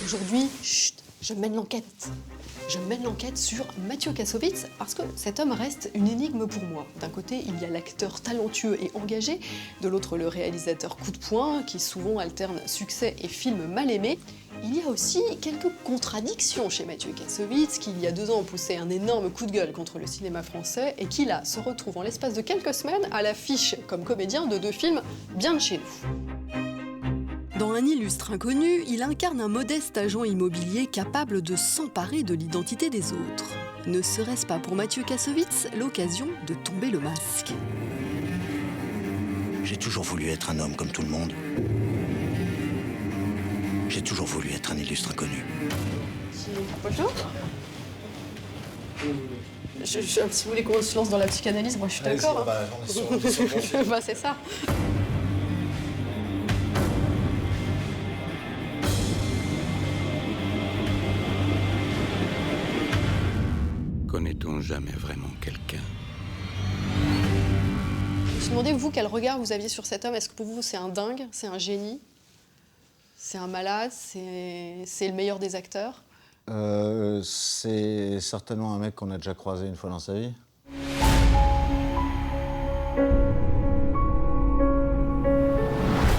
Aujourd'hui, chut, je mène l'enquête. Je mène l'enquête sur Mathieu Kassovitz parce que cet homme reste une énigme pour moi. D'un côté, il y a l'acteur talentueux et engagé, de l'autre, le réalisateur coup de poing qui souvent alterne succès et films mal aimés. Il y a aussi quelques contradictions chez Mathieu Kassovitz qui, il y a 2 ans, poussait un énorme coup de gueule contre le cinéma français et qui, là, se retrouve en l'espace de quelques semaines à l'affiche comme comédien de 2 films bien de chez nous. Dans Un illustre inconnu, il incarne un modeste agent immobilier capable de s'emparer de l'identité des autres. Ne serait-ce pas pour Mathieu Kassovitz l'occasion de tomber le masque? J'ai toujours voulu être un homme comme tout le monde. J'ai toujours voulu être un illustre inconnu. Bonjour. Si vous voulez qu'on se lance dans la psychanalyse, moi je suis d'accord. Bah, c'est ça. Connaît-on jamais vraiment quelqu'un? Je me demandais, vous, quel regard vous aviez sur cet homme. Est-ce que pour vous, c'est un dingue, c'est un génie, c'est un malade, c'est le meilleur des acteurs? C'est certainement un mec qu'on a déjà croisé une fois dans sa vie.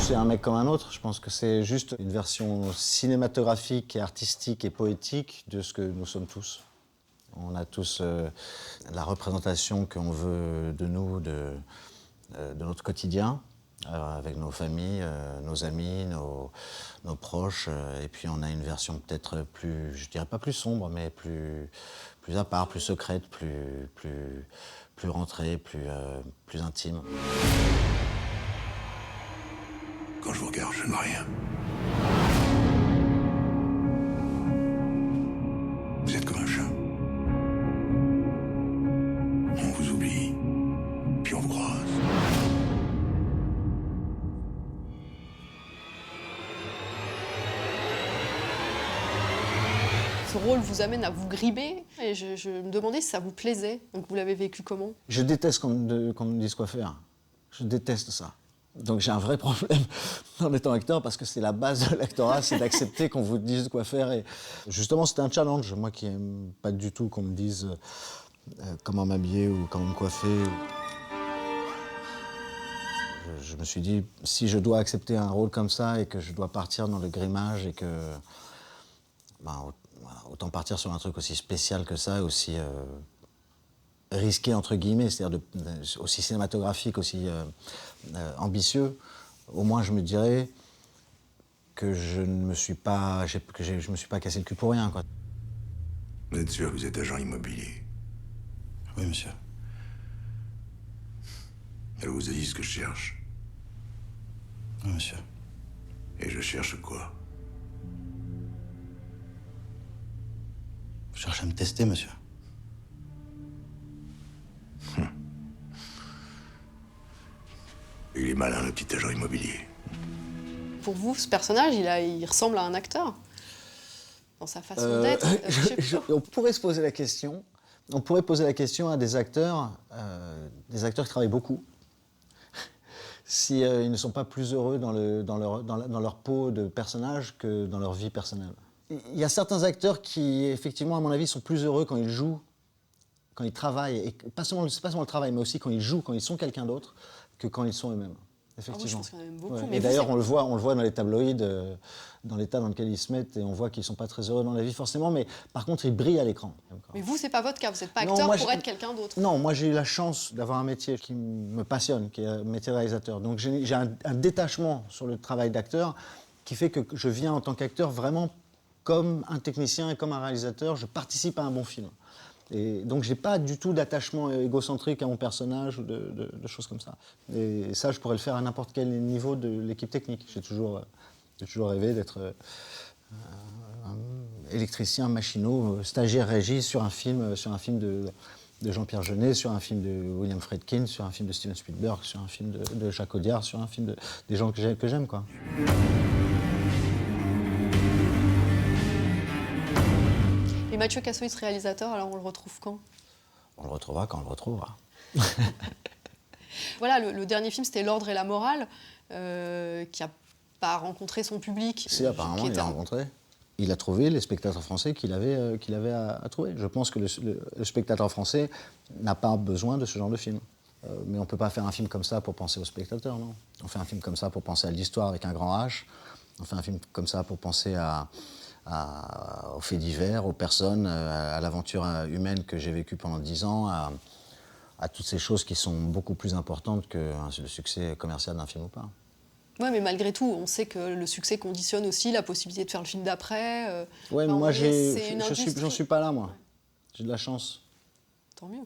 C'est un mec comme un autre. Je pense que c'est juste une version cinématographique et artistique et poétique de ce que nous sommes tous. On a tous la représentation qu'on veut de nous, de notre quotidien, avec nos familles, nos amis, nos proches. Et puis on a une version peut-être plus, je dirais pas plus sombre, mais plus à part, plus secrète, plus rentrée, plus intime. Quand je vous regarde, je ne vois rien. Vous êtes comme un chat. On vous oublie, puis on vous croise. Ce rôle vous amène à vous griber et je me demandais si ça vous plaisait. Donc vous l'avez vécu comment? Je déteste qu'on me dise quoi faire. Je déteste ça. Donc j'ai un vrai problème en étant acteur parce que c'est la base de l'actorat, c'est d'accepter qu'on vous dise quoi faire. Et justement, c'était un challenge. Moi qui n'aime pas du tout qu'on me dise comment m'habiller ou comment me coiffer. Je me suis dit, si je dois accepter un rôle comme ça et que je dois partir dans le grimage et que... autant partir sur un truc aussi spécial que ça, aussi risqué entre guillemets, c'est-à-dire aussi cinématographique, aussi ambitieux. Au moins je me dirais que je ne me suis pas, je me suis pas cassé le cul pour rien, quoi. Vous êtes sûr que vous êtes agent immobilier? Oui, monsieur. Elle vous a dit ce que je cherche. Oui, monsieur. Et je cherche quoi? Je cherche à me tester, monsieur. Il est malin, le petit agent immobilier. Pour vous, ce personnage, il ressemble à un acteur dans sa façon d'être. On pourrait se poser la question. On pourrait poser la question à des acteurs qui travaillent beaucoup, si ils ne sont pas plus heureux dans leur peau de personnage que dans leur vie personnelle. Il y a certains acteurs qui, effectivement, à mon avis, sont plus heureux quand ils jouent, quand ils travaillent, et pas seulement le travail, mais aussi quand ils jouent, quand ils sont quelqu'un d'autre, que quand ils sont eux-mêmes. Effectivement. Ah oui, je pense qu'il y en a même beaucoup. Ouais. Mais et vous, d'ailleurs, on le voit dans les tabloïds, dans l'état dans lequel ils se mettent, et on voit qu'ils ne sont pas très heureux dans la vie forcément, mais par contre, ils brillent à l'écran. Mais vous, c'est pas votre cas, vous n'êtes pas Non, acteur moi, pour être quelqu'un d'autre. Non, moi j'ai eu la chance d'avoir un métier qui me passionne, qui est un métier de réalisateur. Donc j'ai un détachement sur le travail d'acteur qui fait que je viens en tant qu'acteur vraiment comme un technicien et comme un réalisateur, je participe à un bon film. Et donc j'ai pas du tout d'attachement égocentrique à mon personnage ou de choses comme ça. Et ça, je pourrais le faire à n'importe quel niveau de l'équipe technique. J'ai toujours rêvé d'être électricien, machinot, stagiaire régie sur un film de Jean-Pierre Jeunet, sur un film de William Friedkin, sur un film de Steven Spielberg, sur un film de Jacques Audiard, sur un film des gens que j'aime, quoi. Et Mathieu Kassovitz, réalisateur, alors on le retrouve quand? On le retrouvera quand on le retrouvera. Voilà, le dernier film, c'était L'Ordre et la Morale, qui n'a pas rencontré son public. Si, apparemment, il l'a rencontré. il a trouvé les spectateurs français qu'il avait à trouver. Je pense que le spectateur français n'a pas besoin de ce genre de film. Mais on ne peut pas faire un film comme ça pour penser aux spectateurs, non. On fait un film comme ça pour penser à l'histoire avec un grand H. On fait un film comme ça pour penser aux faits divers, aux personnes, à l'aventure humaine que j'ai vécue pendant 10 ans, à toutes ces choses qui sont beaucoup plus importantes que le succès commercial d'un film ou pas. Ouais, mais malgré tout, on sait que le succès conditionne aussi la possibilité de faire le film d'après. Ouais, mais moi, j'en suis pas là, moi. Ouais. J'ai de la chance. Tant mieux.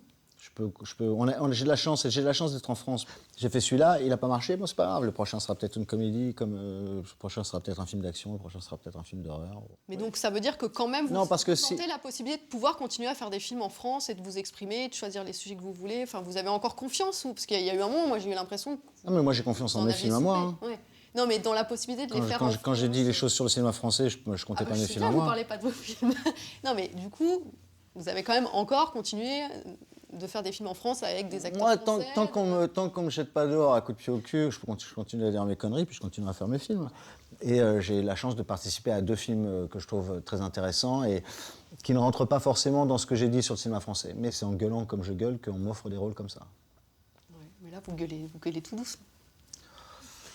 J'ai de la chance, d'être en France. J'ai fait celui-là, il n'a pas marché, bon, c'est pas grave. Le prochain sera peut-être une comédie, le prochain sera peut-être un film d'action, le prochain sera peut-être un film d'horreur. Mais donc ça veut dire que quand même, vous sentez la possibilité de pouvoir continuer à faire des films en France et de vous exprimer, de choisir les sujets que vous voulez. Enfin, vous avez encore confiance ou parce qu'il y a eu un moment, moi j'ai eu l'impression. Non, mais moi j'ai confiance en mes films à moi. Hein. Ouais. Non, mais dans la possibilité de les faire. Quand j'ai dit les choses sur le cinéma français, je comptais pas mes films à moi. Vous parlez pas de vos films. Non, mais du coup, vous avez quand même encore continué de faire des films en France avec des acteurs français. Moi, tant qu'on me jette pas dehors à coups de pied au cul, je continue à dire mes conneries, puis je continue à faire mes films. Et j'ai la chance de participer à 2 films que je trouve très intéressants et qui ne rentrent pas forcément dans ce que j'ai dit sur le cinéma français. Mais c'est en gueulant comme je gueule qu'on m'offre des rôles comme ça. Ouais, mais là, vous gueulez tout doucement.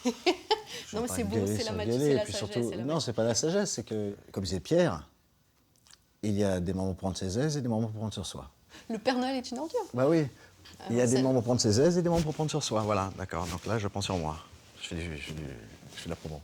Non, mais c'est beau, c'est la sagesse. Surtout, non, c'est pas la sagesse, c'est que, comme disait Pierre, il y a des moments pour prendre ses aises et des moments pour prendre sur soi. Le Père Noël est une ordure. Bah oui, il y a des moments pour prendre ses aises et des moments pour prendre sur soi. Voilà, d'accord. Donc là, je prends sur moi. Je fais de la promo.